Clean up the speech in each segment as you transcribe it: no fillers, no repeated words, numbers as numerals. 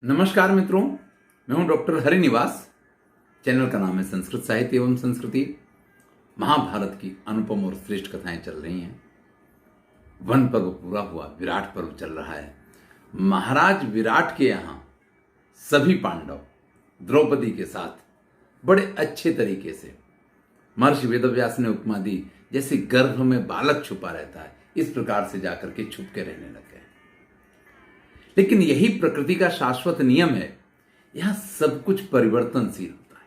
नमस्कार मित्रों, मैं हूं डॉक्टर हरिनिवास। चैनल का नाम है संस्कृत साहित्य एवं संस्कृति। महाभारत की अनुपम और श्रेष्ठ कथाएं चल रही हैं। वन पर्व पूरा हुआ, विराट पर्व चल रहा है। महाराज विराट के यहाँ सभी पांडव द्रौपदी के साथ बड़े अच्छे तरीके से, महर्षि वेदव्यास ने उपमा दी, जैसे गर्भ में बालक छुपा रहता है, इस प्रकार से जाकर के छुप के रहने लग गए। लेकिन यही प्रकृति का शाश्वत नियम है, यहां सब कुछ परिवर्तनशील होता है।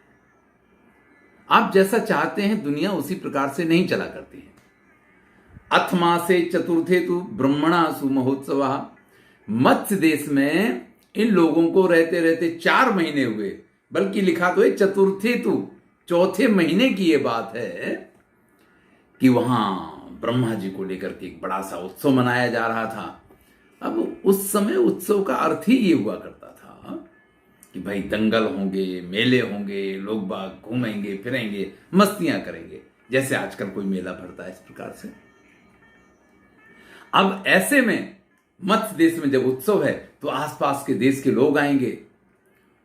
आप जैसा चाहते हैं दुनिया उसी प्रकार से नहीं चला करती है। अथमा से चतुर्थे तु ब्रह्मणा सुमहोत्सव। मत्स्य देश में इन लोगों को रहते रहते 4 महीने हुए, बल्कि लिखा तो है चतुर्थे तु, चौथे महीने की यह बात है कि वहां ब्रह्मा जी को लेकर के एक बड़ा सा उत्सव मनाया जा रहा था। अब उस समय उत्सव का अर्थ ही ये हुआ करता था कि भाई दंगल होंगे, मेले होंगे, लोग बाग घूमेंगे फिरेंगे, मस्तियां करेंगे, जैसे आजकल कोई मेला भरता है, इस प्रकार से। अब ऐसे में मत्स्य देश में जब उत्सव है तो आसपास के देश के लोग आएंगे,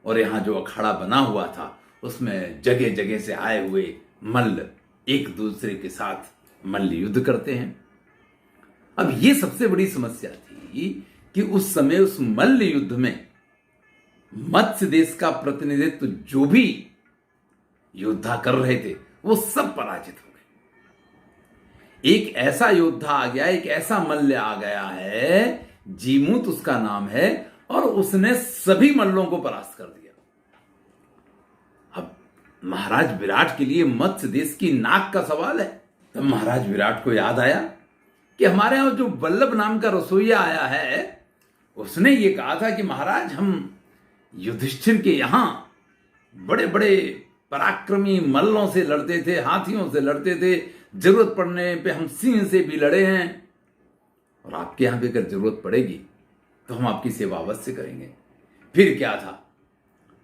और यहां जो अखाड़ा बना हुआ था उसमें जगह जगह से आए हुए मल्ल एक दूसरे के साथ मल्ल युद्ध करते हैं। अब ये सबसे बड़ी समस्या थी कि उस समय उस मल्ल युद्ध में मत्स्य देश का प्रतिनिधित्व जो भी योद्धा कर रहे थे वो सब पराजित हो गए। एक ऐसा योद्धा आ गया, एक ऐसा मल्ल आ गया है, जीमूत उसका नाम है, और उसने सभी मल्लों को परास्त कर दिया। अब महाराज विराट के लिए मत्स्य देश की नाक का सवाल है। तब महाराज विराट को याद आया कि हमारे यहां जो वल्लभ नाम का रसोइया आया है, उसने ये कहा था कि महाराज हम युधिष्ठिर के यहां बड़े बड़े पराक्रमी मल्लों से लड़ते थे, हाथियों से लड़ते थे, जरूरत पड़ने पे हम सिंह से भी लड़े हैं, और आपके यहां भी अगर जरूरत पड़ेगी तो हम आपकी सेवा अवश्य करेंगे। फिर क्या था,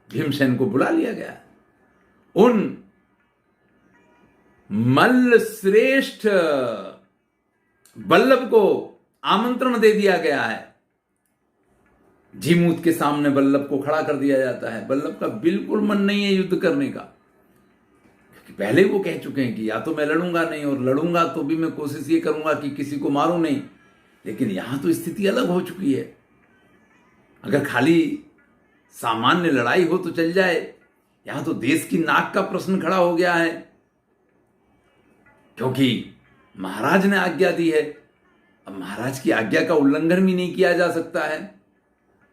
भीमसेन को बुला लिया गया। उन मल्ल श्रेष्ठ बल्लभ को आमंत्रण दे दिया गया है। जीमूत के सामने बल्लभ को खड़ा कर दिया जाता है। बल्लभ का बिल्कुल मन नहीं है युद्ध करने का, क्योंकि पहले वो कह चुके हैं कि या तो मैं लड़ूंगा नहीं, और लड़ूंगा तो भी मैं कोशिश ये करूंगा कि किसी को मारूं नहीं। लेकिन यहां तो स्थिति अलग हो चुकी है। अगर खाली सामान्य लड़ाई हो तो चल जाए, यहां तो देश की नाक का प्रश्न खड़ा हो गया है, क्योंकि महाराज ने आज्ञा दी है। अब महाराज की आज्ञा का उल्लंघन भी नहीं किया जा सकता है।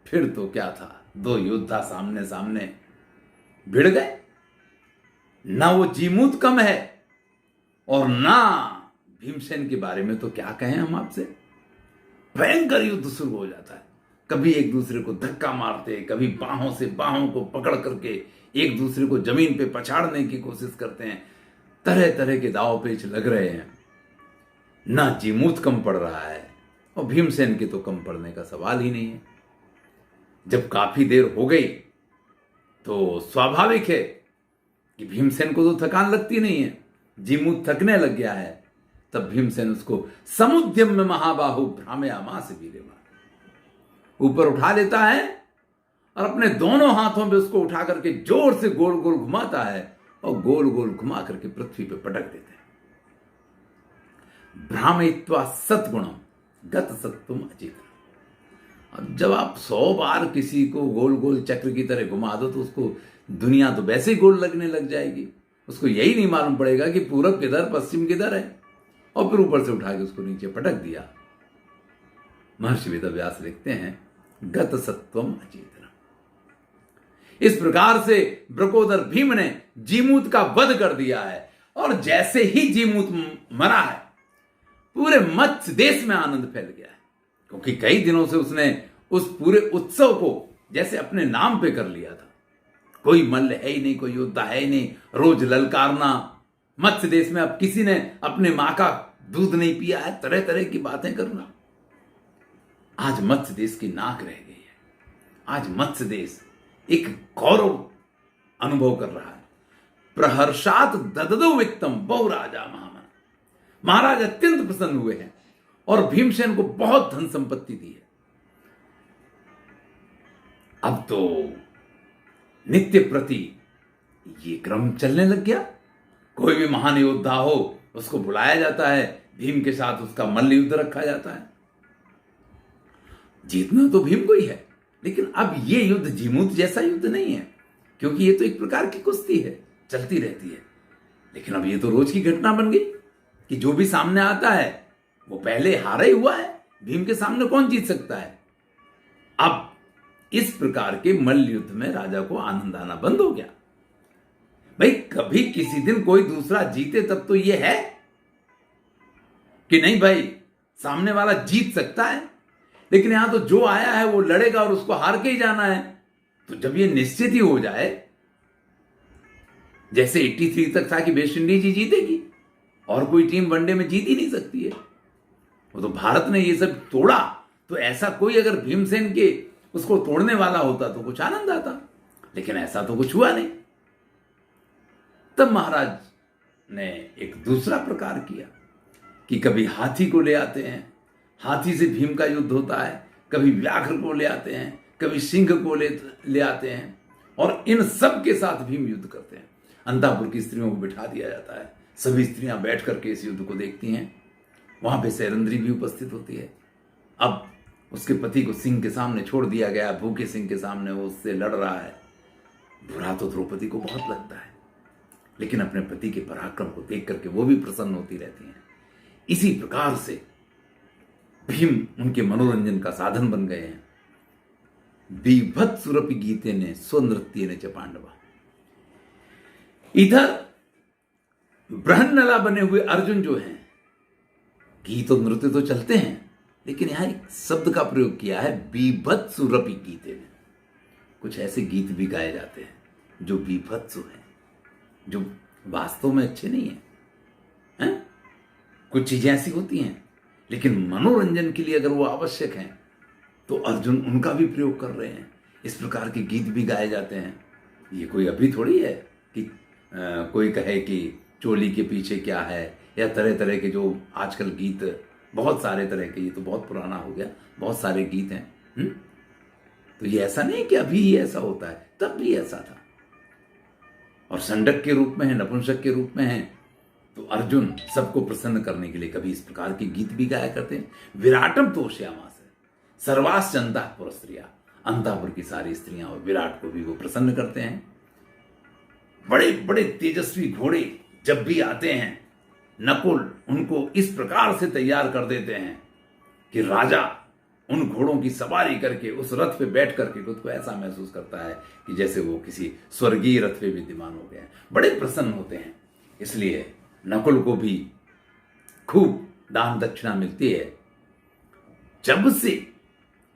फिर तो क्या था, 2 योद्धा सामने सामने भिड़ गए। ना वो जीमूत कम है, और ना भीमसेन के बारे में तो क्या कहें हम आपसे। भयंकर युद्ध शुरू हो जाता है। कभी एक दूसरे को धक्का मारते, कभी बाहों से बाहों को पकड़ करके एक दूसरे को जमीन पे पछाड़ने की कोशिश करते हैं। तरह तरह के दाव पेच लग रहे हैं। ना जीमूत कम पड़ रहा है, और भीमसेन के तो कम पड़ने का सवाल ही नहीं है। जब काफी देर हो गई तो स्वाभाविक है कि भीमसेन को तो थकान लगती नहीं है, जीमूत थकने लग गया है। तब भीमसेन उसको समुद्यम में महाबाहु भ्रामयामास वीर्यवान ऊपर उठा लेता है, और अपने दोनों हाथों पे उसको उठा करके जोर से गोल गोल घुमाता है, और गोल गोल घुमा करके पृथ्वी पे पटक देते हैं। भ्रामयित्वा सत्गुणम गत सत्वम अचित। अब जब आप 100 बार किसी को गोल गोल चक्र की तरह घुमा दो तो उसको दुनिया तो वैसे ही गोल लगने लग जाएगी। उसको यही नहीं मालूम पड़ेगा कि पूरब किधर पश्चिम किधर है, और फिर ऊपर से उठा के उसको नीचे पटक दिया। महर्षि वेदव्यास लिखते हैं गत सत्वम अचेतना। इस प्रकार से ब्रकोदर भीम ने जीमूत का वध कर दिया है, और जैसे ही जीमूत मरा है पूरे मत्स्य देश में आनंद फैल गया है, क्योंकि कई दिनों से उसने उस पूरे उत्सव को जैसे अपने नाम पे कर लिया था। कोई मल्ल है ही नहीं, कोई योद्धा है ही नहीं, रोज ललकारना। मत्स्य देश में अब किसी ने अपने मां का दूध नहीं पिया है, तरह तरह की बातें करना। आज मत्स्य देश की नाक रह गई है। आज मत्स्य देश एक गौरव अनुभव कर रहा है। प्रहर्षात दददो वित्तम बहु राजा महामन। महाराज अत्यंत प्रसन्न हुए हैं, और भीमसेन को बहुत धन संपत्ति दी है। अब तो नित्य प्रति ये क्रम चलने लग गया। कोई भी महान योद्धा हो उसको बुलाया जाता है, भीम के साथ उसका मल्ल युद्ध रखा जाता है। जीतना तो भीम को ही है, लेकिन अब ये युद्ध जीमूत जैसा युद्ध नहीं है, क्योंकि ये तो एक प्रकार की कुश्ती है, चलती रहती है। लेकिन अब ये तो रोज की घटना बन गई कि जो भी सामने आता है वो पहले हारा ही हुआ है। भीम के सामने कौन जीत सकता है? अब इस प्रकार के मल्ल युद्ध में राजा को आनंद आना बंद हो गया। भाई कभी किसी दिन कोई दूसरा जीते तब तो ये है कि नहीं भाई सामने वाला जीत सकता है, लेकिन यहां तो जो आया है वो लड़ेगा और उसको हार के ही जाना है। तो जब ये निश्चित ही हो जाए, जैसे 83 तक था कि वेस्ट इंडीज ही जीतेगी और कोई टीम वनडे में जीत ही नहीं सकती है, वो तो भारत ने ये सब तोड़ा। तो ऐसा कोई अगर भीमसेन के उसको तोड़ने वाला होता तो कुछ आनंद आता, लेकिन ऐसा तो कुछ हुआ नहीं। तब महाराज ने एक दूसरा प्रकार किया कि कभी हाथी को ले आते हैं, हाथी से भीम का युद्ध होता है, कभी व्याघ्र को ले आते हैं, कभी सिंह को ले आते हैं, और इन सब के साथ भीम युद्ध करते हैं। अंतापुर की स्त्रियों को बिठा दिया जाता है, सभी स्त्रियां बैठ करके इस युद्ध को देखती हैं। वहां पे सैरंद्री भी उपस्थित होती है। अब उसके पति को सिंह के सामने छोड़ दिया गया, भूखे सिंह के सामने वो उससे लड़ रहा है। बुरा तो द्रौपदी को बहुत लगता है, लेकिन अपने पति के पराक्रम को देख करके वो भी प्रसन्न होती रहती हैं। इसी प्रकार से भीम उनके मनोरंजन का साधन बन गए हैं। बीभत्सुरपि गीते ने स्वनृत्य ने च पांडवा। इधर बृहन्नला बने हुए अर्जुन जो हैं, गीत और नृत्य तो चलते हैं, लेकिन यहां एक शब्द का प्रयोग किया है बीभत्सुरपि गीते ने। कुछ ऐसे गीत भी गाए जाते हैं जो बीभत्सु हैं, जो वास्तव में अच्छे नहीं हैं। कुछ चीजें ऐसी होती हैं, लेकिन मनोरंजन के लिए अगर वो आवश्यक हैं तो अर्जुन उनका भी प्रयोग कर रहे हैं। इस प्रकार के गीत भी गाए जाते हैं। ये कोई अभी थोड़ी है कि कोई कहे कि चोली के पीछे क्या है, या तरह तरह के जो आजकल गीत, बहुत सारे तरह के, ये तो बहुत पुराना हो गया, बहुत सारे गीत हैं। तो ये ऐसा नहीं कि अभी ही ऐसा होता है, तब भी ऐसा था। और संडक के रूप में है, नपुंसक के रूप में है, तो अर्जुन सबको प्रसन्न करने के लिए कभी इस प्रकार के गीत भी गाया करते हैं। विराटम तोष्यामास है, सर्वास चंदा पुरस्त्रिया, अंतापुर की सारी स्त्रियां और विराट को भी वो प्रसन्न करते हैं। बड़े बड़े तेजस्वी घोड़े जब भी आते हैं, नकुल उनको इस प्रकार से तैयार कर देते हैं कि राजा उन घोड़ों की सवारी करके उस रथ पे बैठ करके खुद को ऐसा महसूस करता है कि जैसे वो किसी स्वर्गीय रथ पे विद्यमान हो गए हैं। बड़े प्रसन्न होते हैं। इसलिए नकुल को भी खूब दान दक्षिणा मिलती है। जब से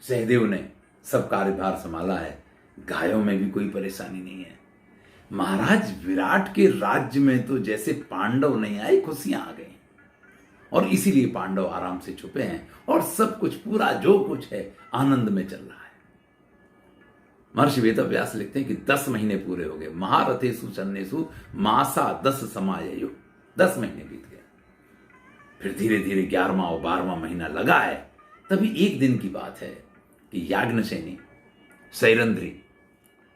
सहदेव ने सब कार्यभार संभाला है, गायों में भी कोई परेशानी नहीं है। महाराज विराट के राज्य में तो जैसे पांडव नहीं आए, खुशियां आ गई, और इसीलिए पांडव आराम से छुपे हैं और सब कुछ पूरा जो कुछ है आनंद में चल रहा है। महर्षि वेदव्यास लिखते हैं कि 10 महीने पूरे हो गए। महारथेषु सन्नेषु मासा 10 समाययो, 10 महीने बीत गए। फिर धीरे धीरे 11वां और 12वां महीना लगा है। तभी एक दिन की बात है कि याज्ञसेनी, सैरंध्री,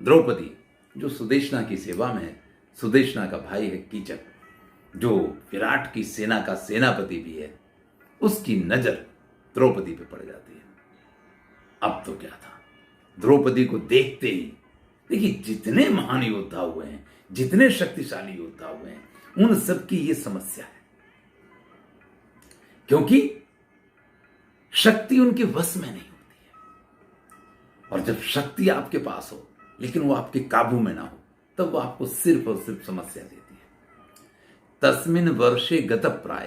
द्रौपदी जो सुदेशना की सेवा में है, सुदेशना का भाई है कीचक, जो विराट की सेना का सेनापति भी है, उसकी नजर द्रौपदी पे पड़ जाती है। अब तो क्या था, द्रौपदी को देखते ही, देखिए जितने महान योद्धा हुए हैं, जितने शक्तिशाली योद्धा हुए हैं, उन सब की ये समस्या है, क्योंकि शक्ति उनके वश में नहीं होती है। और जब शक्ति आपके पास हो लेकिन वो आपके काबू में ना हो, तब वो आपको सिर्फ और सिर्फ समस्या देती है। तस्मिन वर्षे गत प्राय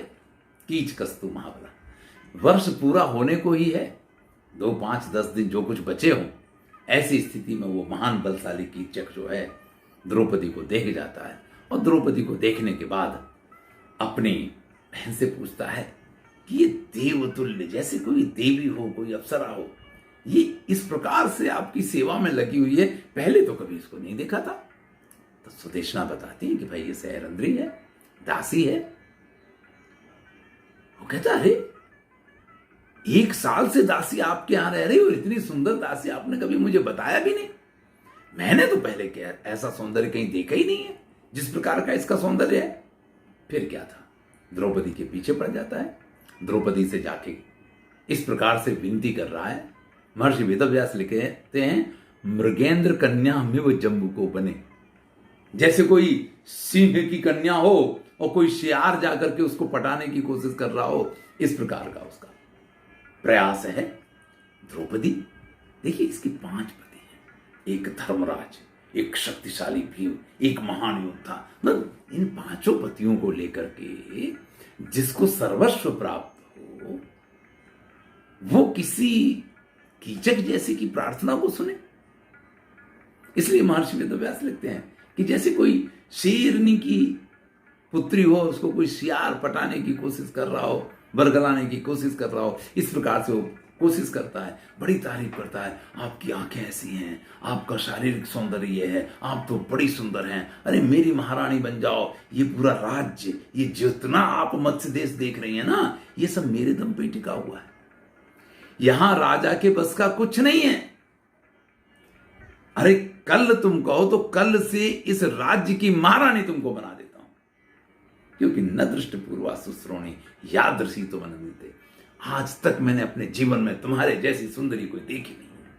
कीच कस्तु महाबला। वर्ष पूरा होने को ही है, 2, 5, 10 दिन जो कुछ बचे हों, ऐसी स्थिति में वो महान बलशाली कीचक जो है द्रौपदी को देख जाता है, और द्रौपदी को देखने के बाद अपनी बहन से पूछता है कि ये देवतुल्य, जैसे कोई देवी हो, कोई अप्सरा हो, ये इस प्रकार से आपकी सेवा में लगी हुई है, पहले तो कभी इसको नहीं देखा था। तो सुदेशना बताती है कि भाई ये सैरंध्री है, दासी है। वो कहता अरे 1 साल से दासी आपके यहां रह रही हो, इतनी सुंदर दासी आपने कभी मुझे बताया भी नहीं। मैंने तो पहले क्या ऐसा सौंदर्य कहीं देखा ही नहीं है जिस प्रकार का इसका सौंदर्य है। फिर क्या था, द्रौपदी के पीछे पड़ जाता है, द्रौपदी से जाके इस प्रकार से विनती कर रहा है। महर्षि वेदव्यास लिखते हैं, मृगेंद्र कन्या में वो जम्बू को बने। जैसे कोई सिंह की कन्या हो और कोई शियार जाकर के उसको पटाने की कोशिश कर रहा हो, इस प्रकार का उसका प्रयास है। द्रौपदी देखिए, इसकी 5 पति हैं, एक धर्मराज, एक शक्तिशाली भीम, एक महान योद्धा। मतलब इन 5 पतियों को लेकर के जिसको सर्वस्व प्राप्त हो, वो किसी कीचक जैसी की प्रार्थना को सुने। इसलिए महर्षि वेदव्यास लिखते हैं कि जैसे कोई शेरनी की पुत्री हो, उसको कोई शियार पटाने की कोशिश कर रहा हो, बरगलाने की कोशिश कर रहा हो, इस प्रकार से वो कोशिश करता है, बड़ी तारीफ करता है। आपकी आंखें ऐसी हैं, आपका शारीरिक सौंदर्य ये है, आप तो बड़ी सुंदर हैं, अरे मेरी महारानी बन जाओ। ये पूरा राज्य, ये जितना आप मत्स्य देश देख रही हैं ना, ये सब मेरे दम पे टिका हुआ है। यहां राजा के बस का कुछ नहीं है। अरे कल तुम कहो तो कल से इस राज्य की महारानी तुमको बना देता हूं, क्योंकि न दृष्ट पूर्वा सुश्रोणी यादृशी तो मन मिलते। आज तक मैंने अपने जीवन में तुम्हारे जैसी सुंदरी कोई देखी नहीं है।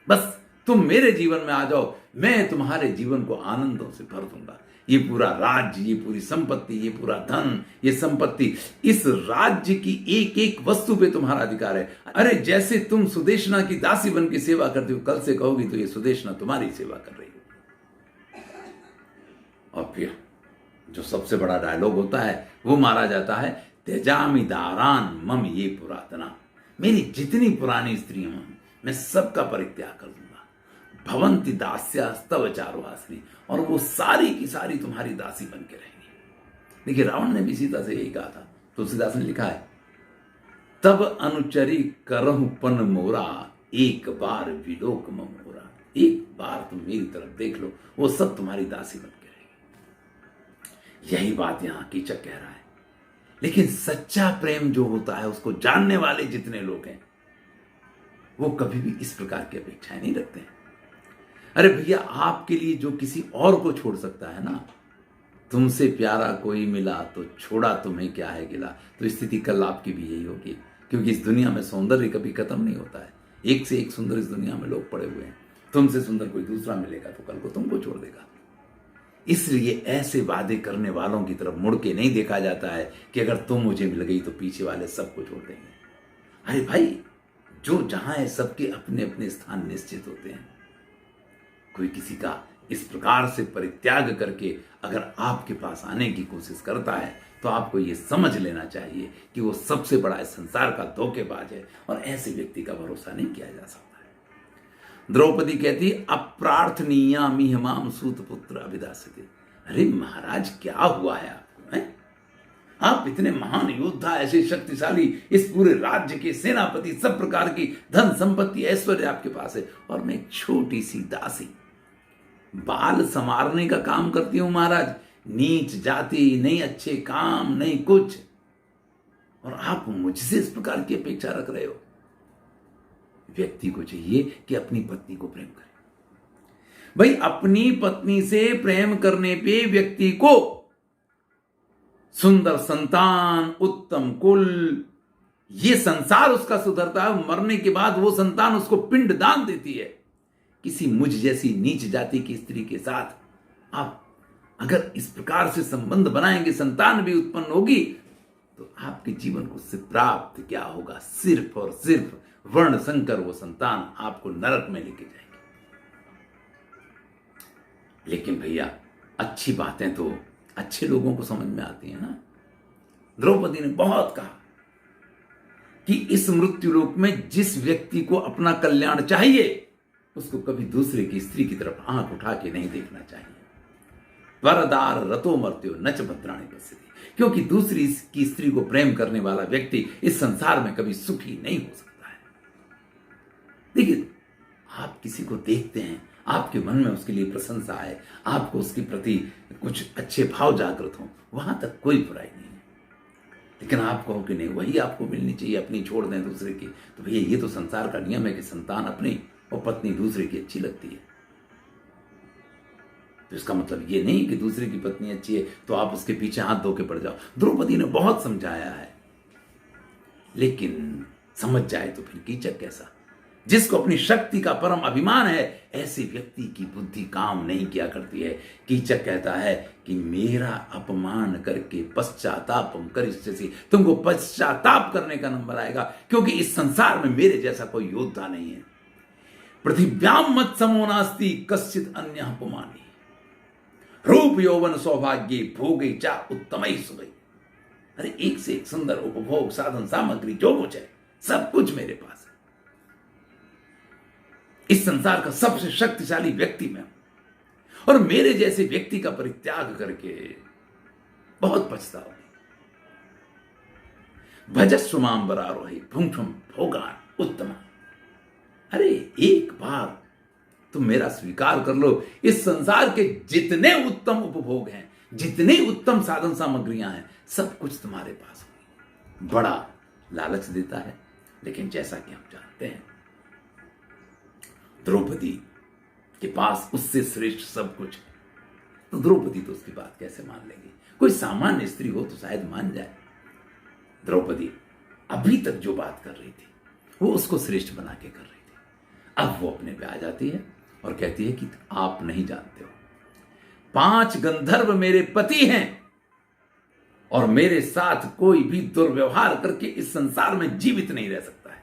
बस तुम मेरे जीवन में आ जाओ, मैं तुम्हारे जीवन को आनंदों से भर दूंगा। ये पूरा राज्य, ये पूरी संपत्ति, ये पूरा धन, ये संपत्ति, इस राज्य की एक एक वस्तु पे तुम्हारा अधिकार है। अरे जैसे तुम सुदेशना की दासी बन की सेवा करती हो, कल से कहोगी तो ये सुदेशना तुम्हारी सेवा कर रही हो। और फिर जो सबसे बड़ा डायलॉग होता है वो मारा जाता है, त्यजामि दारान मम ये पुरातना। मेरी जितनी पुरानी स्त्रियां हैं मैं सबका परित्याग कर दूंगा। भवंती दास्यास्तव चारुहासिनी, और वो सारी की सारी तुम्हारी दासी बन के रहेंगी। देखिए रावण ने भी सीता से यही कहा था। तुलसीदास ने लिखा है, तब अनुचरी करहु पन मोरा, एक बार विलोक मोरा। एक बार तुम मेरी तरफ देख लो, वो सब तुम्हारी दासी बन के रहेंगी। यही बात यहां कीचक कह रहा है। लेकिन सच्चा प्रेम जो होता है, उसको जानने वाले जितने लोग हैं, वो कभी भी इस प्रकार की अपेक्षाएं नहीं रखते हैं। अरे भैया, आपके लिए जो किसी और को छोड़ सकता है ना, तुमसे प्यारा कोई मिला तो छोड़ा तुम्हें क्या है गिला। तो स्थिति कल आपकी भी यही होगी, क्योंकि इस दुनिया में सौंदर्य कभी खत्म नहीं होता है। एक से एक सुंदर इस दुनिया में लोग पड़े हुए हैं। तुमसे सुंदर कोई दूसरा मिलेगा तो कल को तुमको छोड़ देगा। इसलिए ऐसे वादे करने वालों की तरफ मुड़ के नहीं देखा जाता है कि अगर तुम मुझे मिल गई तो पीछे वाले सबको छोड़ देंगे। अरे भाई, जो जहां है सबके अपने अपने स्थान निश्चित होते हैं। कोई किसी का इस प्रकार से परित्याग करके अगर आपके पास आने की कोशिश करता है तो आपको यह समझ लेना चाहिए कि वो सबसे बड़ा इस संसार का धोखेबाज है, और ऐसे व्यक्ति का भरोसा नहीं किया जा सकता है। द्रौपदी कहती, अप्रार्थनीया मिहमाम सूत पुत्र अभिदासते। अरे महाराज, क्या हुआ है आपको? है? आप इतने महान योद्धा, ऐसे शक्तिशाली, इस पूरे राज्य के सेनापति, सब प्रकार की धन संपत्ति ऐश्वर्य आपके पास है, और मैं एक छोटी सी दासी, बाल संवारने का काम करती हूं महाराज। नीच जाति, नहीं अच्छे काम, नहीं कुछ, और आप मुझसे इस प्रकार की अपेक्षा रख रहे हो। व्यक्ति को चाहिए कि अपनी पत्नी को प्रेम करे। भाई, अपनी पत्नी से प्रेम करने पे व्यक्ति को सुंदर संतान, उत्तम कुल, ये संसार उसका सुधरता है। मरने के बाद वो संतान उसको पिंड दान देती है। किसी मुझ जैसी नीच जाति की स्त्री के साथ आप अगर इस प्रकार से संबंध बनाएंगे, संतान भी उत्पन्न होगी, तो आपके जीवन को उससे प्राप्त क्या होगा? सिर्फ और सिर्फ वर्ण संकर वो संतान आपको नरक में लेके जाएंगे। लेकिन भैया, अच्छी बातें तो अच्छे लोगों को समझ में आती है ना। द्रौपदी ने बहुत कहा कि इस मृत्युलोक में जिस व्यक्ति को अपना कल्याण चाहिए, उसको कभी दूसरे की स्त्री की तरफ आंख उठा के नहीं देखना चाहिए। वरदार रतो मर्त्यो नच भद्राणी पश्यति। क्योंकि दूसरी की स्त्री को प्रेम करने वाला व्यक्ति इस संसार में कभी सुखी नहीं हो सकता है। देखिए, आप किसी को देखते हैं, आपके मन में उसके लिए प्रशंसा है, आपको उसके प्रति कुछ अच्छे भाव जागृत हो, वहां तक कोई बुराई नहीं है। लेकिन आप कहो कि नहीं, वही आपको मिलनी चाहिए, अपनी छोड़ दें दूसरे की, तो भैया ये तो संसार का नियम है कि संतान अपनी और पत्नी दूसरे की अच्छी लगती है। तो इसका मतलब ये नहीं कि दूसरे की पत्नी अच्छी है तो आप उसके पीछे हाथ धो के पड़ जाओ। द्रौपदी ने बहुत समझाया है, लेकिन समझ जाए तो फिर कीचक कैसा। जिसको अपनी शक्ति का परम अभिमान है, ऐसे व्यक्ति की बुद्धि काम नहीं किया करती है। कीचक कहता है कि मेरा अपमान करके पश्चातापम करिष्यसि, तुमको पश्चाताप करने का नंबर आएगा, क्योंकि इस संसार में मेरे जैसा कोई योद्धा नहीं है। पृथिव्याम मत समो नास्ति कश्चित अन्यः पुमानी, रूप यौवन सौभाग्य भोगे चा उत्तमई सुगई। अरे एक से एक सुंदर उपभोग साधन सामग्री जो कुछ है सब कुछ मेरे पास है। इस संसार का सबसे शक्तिशाली व्यक्ति मैं हूं, और मेरे जैसे व्यक्ति का परित्याग करके बहुत पछताओगे। भजस्व माम वरारोहि भुंक्षम भोगान उत्तम। अरे एक बार तुम मेरा स्वीकार कर लो, इस संसार के जितने उत्तम उपभोग हैं, जितने उत्तम साधन सामग्रियां हैं, सब कुछ तुम्हारे पास होंगी। बड़ा लालच देता है, लेकिन जैसा कि हम जानते हैं द्रौपदी के पास उससे श्रेष्ठ सब कुछ है, तो द्रौपदी तो उसकी बात कैसे मान लेगी। कोई सामान्य स्त्री हो तो शायद मान जाए। द्रौपदी अभी तक जो बात कर रही थी वो उसको श्रेष्ठ बना के कर रही थी। अब वो अपने पे आ जाती है और कहती है कि आप नहीं जानते हो, 5 गंधर्व मेरे पति हैं और मेरे साथ कोई भी दुर्व्यवहार करके इस संसार में जीवित नहीं रह सकता है।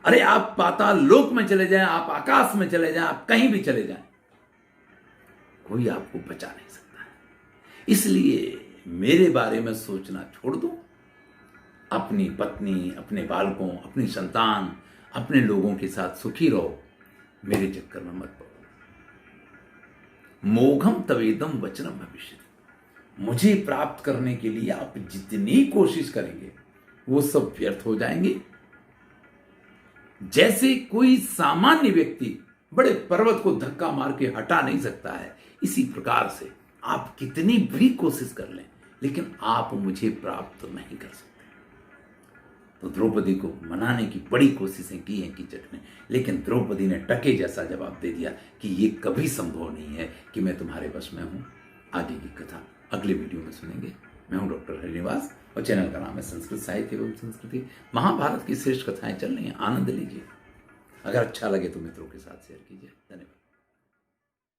अरे आप पाताल लोक में चले जाएं, आप आकाश में चले जाएं, आप कहीं भी चले जाएं, कोई आपको बचा नहीं सकता है। इसलिए मेरे बारे में सोचना छोड़ दो, अपनी पत्नी, अपने बालकों, अपनी संतान, अपने लोगों के साथ सुखी रहो, मेरे चक्कर में मत पड़ो। मोघम तवेदम वचनम भविष्य, मुझे प्राप्त करने के लिए आप जितनी कोशिश करेंगे वो सब व्यर्थ हो जाएंगे। जैसे कोई सामान्य व्यक्ति बड़े पर्वत को धक्का मार के हटा नहीं सकता है, इसी प्रकार से आप कितनी भी कोशिश कर लें, लेकिन आप मुझे प्राप्त नहीं कर सकते। तो द्रौपदी को मनाने की बड़ी कोशिशें की हैं कीचक ने, लेकिन द्रौपदी ने टके जैसा जवाब दे दिया कि ये कभी संभव नहीं है कि मैं तुम्हारे वश में हूं। आगे की कथा अगले वीडियो में सुनेंगे। मैं हूं डॉक्टर हरिनिवास और चैनल का नाम है संस्कृत साहित्य एवं संस्कृति। महाभारत की श्रेष्ठ कथाएं चल रही हैं, आनंद लीजिए। अगर अच्छा लगे तो मित्रों के साथ शेयर कीजिए। धन्यवाद।